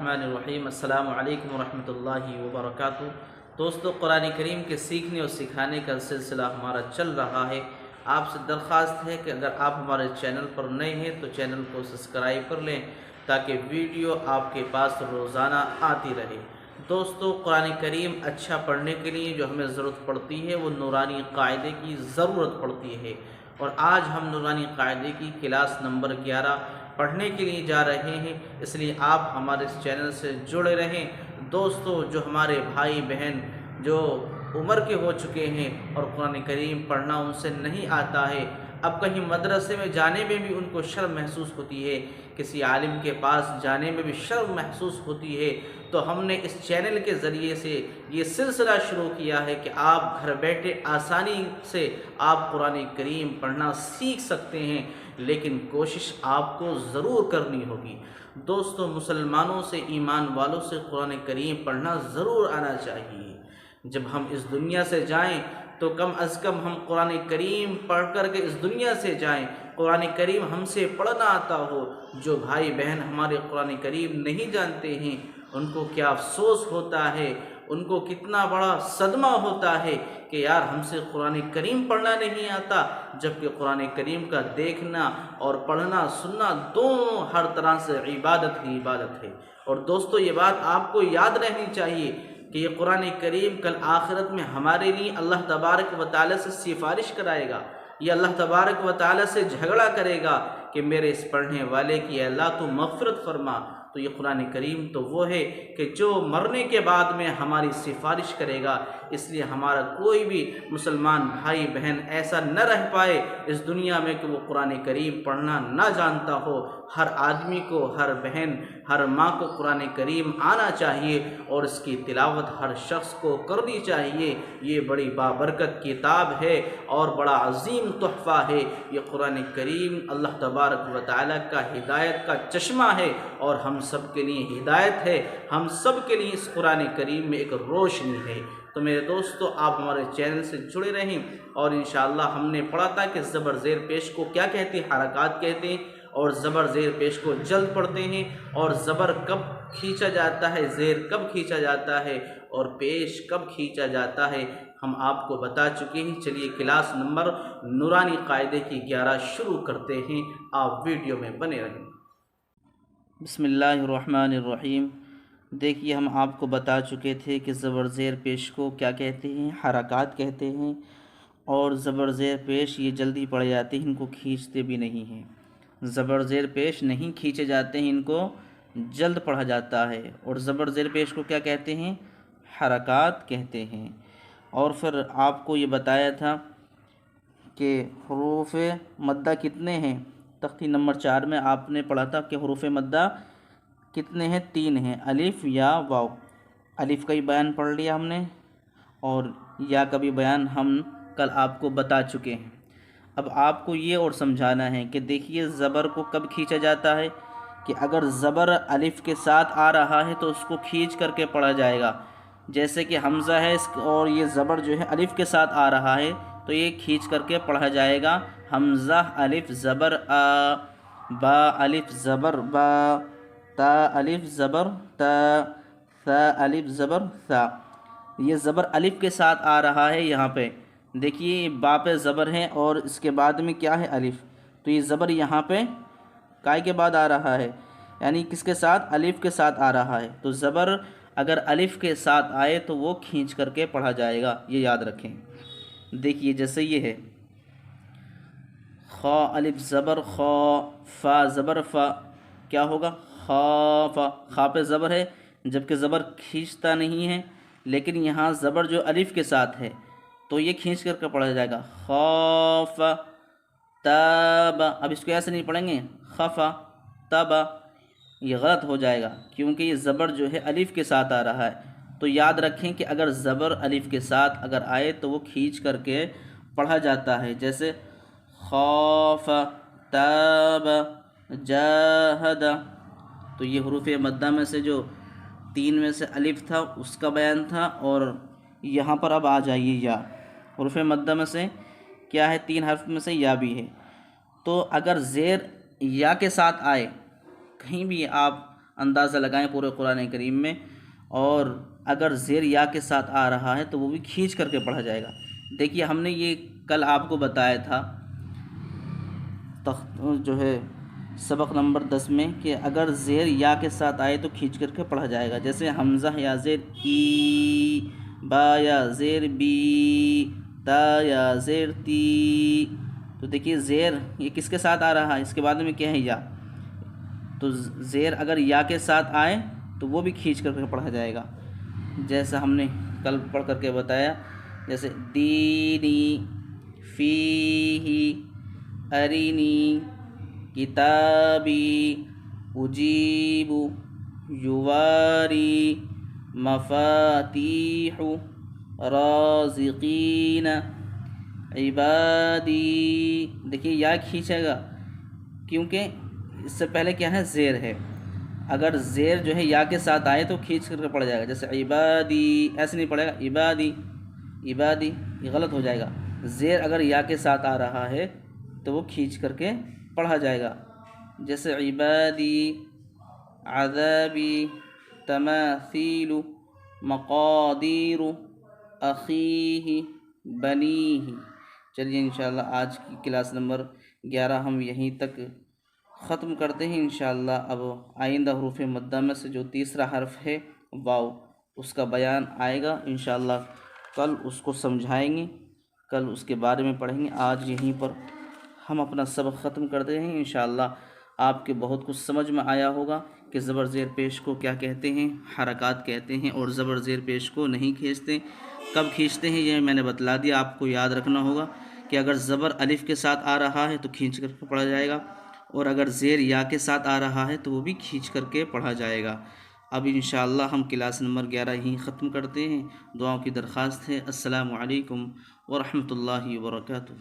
الرحمن الرحیم السلام علیکم ورحمۃ اللہ وبرکاتہ۔ دوستو، قرآن کریم کے سیکھنے اور سکھانے کا سلسلہ ہمارا چل رہا ہے۔ آپ سے درخواست ہے کہ اگر آپ ہمارے چینل پر نئے ہیں تو چینل کو سبسکرائب کر لیں تاکہ ویڈیو آپ کے پاس روزانہ آتی رہے۔ دوستو، قرآن کریم اچھا پڑھنے کے لیے جو ہمیں ضرورت پڑتی ہے وہ نورانی قاعدے کی ضرورت پڑتی ہے، اور آج ہم نورانی قاعدے کی کلاس نمبر 11 پڑھنے کے لیے جا رہے ہیں، اس لیے آپ ہمارے اس چینل سے جڑے رہیں۔ دوستو، جو ہمارے بھائی بہن جو عمر کے ہو چکے ہیں اور قرآن کریم پڑھنا ان سے نہیں آتا ہے، اب کہیں مدرسے میں جانے میں بھی ان کو شرم محسوس ہوتی ہے، کسی عالم کے پاس جانے میں بھی شرم محسوس ہوتی ہے، تو ہم نے اس چینل کے ذریعے سے یہ سلسلہ شروع کیا ہے کہ آپ گھر بیٹھے آسانی سے آپ قرآن کریم پڑھنا سیکھ سکتے ہیں، لیکن کوشش آپ کو ضرور کرنی ہوگی۔ دوستو، مسلمانوں سے، ایمان والوں سے قرآن کریم پڑھنا ضرور آنا چاہیے۔ جب ہم اس دنیا سے جائیں تو کم از کم ہم قرآن کریم پڑھ کر کے اس دنیا سے جائیں، قرآن کریم ہم سے پڑھنا آتا ہو۔ جو بھائی بہن ہمارے قرآن کریم نہیں جانتے ہیں، ان کو کیا افسوس ہوتا ہے، ان کو کتنا بڑا صدمہ ہوتا ہے کہ یار ہم سے قرآن کریم پڑھنا نہیں آتا، جبکہ قرآن کریم کا دیکھنا اور پڑھنا سننا دونوں ہر طرح سے عبادت ہی عبادت ہے۔ اور دوستو، یہ بات آپ کو یاد رہنی چاہیے کہ یہ قرآن کریم کل آخرت میں ہمارے لیے اللہ تبارک و تعالیٰ سے سفارش کرائے گا، یہ اللہ تبارک و تعالیٰ سے جھگڑا کرے گا کہ میرے اس پڑھنے والے کی اے اللہ تو مغفرت فرما۔ تو یہ قرآن کریم تو وہ ہے کہ جو مرنے کے بعد میں ہماری سفارش کرے گا، اس لیے ہمارا کوئی بھی مسلمان بھائی بہن ایسا نہ رہ پائے اس دنیا میں کہ وہ قرآن کریم پڑھنا نہ جانتا ہو۔ ہر آدمی کو، ہر بہن، ہر ماں کو قرآن کریم آنا چاہیے اور اس کی تلاوت ہر شخص کو کرنی چاہیے۔ یہ بڑی بابرکت کتاب ہے اور بڑا عظیم تحفہ ہے۔ یہ قرآن کریم اللہ تبارک و تعالیٰ کا ہدایت کا چشمہ ہے اور ہم سب کے لیے ہدایت ہے، ہم سب کے لیے اس قرآن کریم میں ایک روشنی ہے۔ تو میرے دوستو، آپ ہمارے چینل سے جڑے رہیں، اور انشاءاللہ ہم نے پڑھا تھا کہ زبر زیر پیش کو کیا کہتے ہیں، حرکات کہتے ہیں، اور زبر زیر پیش کو جلد پڑھتے ہیں، اور زبر کب کھینچا جاتا ہے، زیر کب کھینچا جاتا ہے، اور پیش کب کھینچا جاتا ہے، ہم آپ کو بتا چکے ہیں۔ چلیے کلاس نمبر نورانی قاعدے کی 11 شروع کرتے ہیں، آپ ویڈیو میں بنے رہیں۔ بسم اللہ الرحمن الرحیم۔ دیکھیے، ہم آپ کو بتا چکے تھے کہ زبر زیر پیش کو کیا کہتے ہیں، حرکات کہتے ہیں، اور زبر زیر پیش یہ جلدی پڑھ جاتے ہیں، ان کو کھینچتے بھی نہیں ہیں۔ زبر زیر پیش نہیں کھینچے جاتے ہیں، ان کو جلد پڑھا جاتا ہے، اور زبر زیر پیش کو کیا کہتے ہیں، حرکات کہتے ہیں۔ اور پھر آپ کو یہ بتایا تھا کہ حروف مدہ کتنے ہیں، تختی نمبر 4 میں آپ نے پڑھا تھا کہ حروف مدہ کتنے ہیں، 3 ہیں، الف، یا، واو۔ الف کا ہی بیان پڑھ لیا ہم نے، اور یا کا بھی بیان ہم کل آپ کو بتا چکے ہیں۔ اب آپ کو یہ اور سمجھانا ہے کہ دیکھیے زبر کو کب کھینچا جاتا ہے، کہ اگر زبر الف کے ساتھ آ رہا ہے تو اس کو کھینچ کر کے پڑھا جائے گا۔ جیسے کہ حمزہ ہے اور یہ زبر جو ہے الف کے ساتھ آ رہا ہے تو یہ کھینچ کر کے پڑھا جائے گا، حمزہ الف زبر آ، با الف زبر با، تا الف زبر تا، ثا الف زبر ثا۔ یہ زبر الف کے ساتھ آ رہا ہے، یہاں پہ دیکھیے با پہ زبر ہے اور اس کے بعد میں کیا ہے، الف، تو یہ زبر یہاں پہ کائی کے بعد آ رہا ہے، یعنی کس کے ساتھ، الف کے ساتھ آ رہا ہے۔ تو زبر اگر الف کے ساتھ آئے تو وہ کھینچ کر کے پڑھا جائے گا، یہ یاد رکھیں۔ دیکھیے جیسے یہ ہے، خا الف زبر خا، فا زبر فا، کیا ہوگا، خافا، خا پہ زبر ہے جبکہ زبر کھینچتا نہیں ہے، لیکن یہاں زبر جو الف کے ساتھ ہے تو یہ کھینچ کر کے پڑھا جائے گا، خوف تاب۔ اب اس کو ایسے نہیں پڑھیں گے، خفا تبا، یہ غلط ہو جائے گا کیونکہ یہ زبر جو ہے الف کے ساتھ آ رہا ہے۔ تو یاد رکھیں کہ اگر زبر الف کے ساتھ اگر آئے تو وہ کھینچ کر کے پڑھا جاتا ہے، جیسے خوف تاب جاہد۔ تو یہ حروف مدہ میں سے جو 3 میں سے الف تھا اس کا بیان تھا، اور یہاں پر اب آ جائیے یا، حروف مدہ میں سے کیا ہے، 3 حرف میں سے یا بھی ہے۔ تو اگر زیر یا کے ساتھ آئے، کہیں بھی آپ اندازہ لگائیں پورے قرآن کریم میں، اور اگر زیر یا کے ساتھ آ رہا ہے تو وہ بھی کھینچ کر کے پڑھا جائے گا۔ دیکھیے ہم نے یہ کل آپ کو بتایا تھا جو ہے سبق نمبر 10 میں کہ اگر زیر یا کے ساتھ آئے تو کھینچ کر کے پڑھا جائے گا، جیسے حمزہ یا زیر ای، با یا زیر بی، تا یا زیر تی۔ تو دیکھیے زیر یہ کس کے ساتھ آ رہا ہے، اس کے بعد میں کیا ہے یا، تو زیر اگر یا کے ساتھ آئے تو وہ بھی کھینچ کر کے پڑھا جائے گا، جیسا ہم نے کل پڑھ کر کے بتایا، جیسے دینی، فیہی، ارینی، کتابی، اجیب، یواری، مفاتیح، رازقین، عبادی۔ دیکھیے یا کھینچے گا کیونکہ اس سے پہلے کیا ہے، زیر ہے۔ اگر زیر جو ہے یا کے ساتھ آئے تو کھینچ کر کے پڑ جائے گا، جیسے عبادی، ایسے نہیں پڑے گا عبادی، عبادی، یہ غلط ہو جائے گا۔ زیر اگر یا کے ساتھ آ رہا ہے تو وہ کھینچ کر کے پڑھا جائے گا، جیسے عبادی، عذابی، تماثیل، مقادیر، اخیہ، بنیہ۔ چلیے انشاءاللہ آج کی کلاس نمبر 11 ہم یہیں تک ختم کرتے ہیں انشاءاللہ۔ اب آئندہ حروف مدہ میں سے جو تیسرا حرف ہے واو، اس کا بیان آئے گا انشاءاللہ، کل اس کو سمجھائیں گے، کل اس کے بارے میں پڑھیں گے۔ آج یہیں پر ہم اپنا سبق ختم کرتے ہیں انشاءاللہ۔ آپ کے بہت کچھ سمجھ میں آیا ہوگا کہ زبر زیر پیش کو کیا کہتے ہیں، حرکات کہتے ہیں، اور زبر زیر پیش کو نہیں کھینچتے، کب کھینچتے ہیں یہ میں نے بتلا دیا۔ آپ کو یاد رکھنا ہوگا کہ اگر زبر الف کے ساتھ آ رہا ہے تو کھینچ کر کے پڑھا جائے گا، اور اگر زیر یا کے ساتھ آ رہا ہے تو وہ بھی کھینچ کر کے پڑھا جائے گا۔ اب انشاءاللہ ہم کلاس نمبر 11 یہیں ختم کرتے ہیں۔ دعاؤں کی درخواست ہے۔ السلام علیکم ورحمۃ اللہ وبرکاتہ۔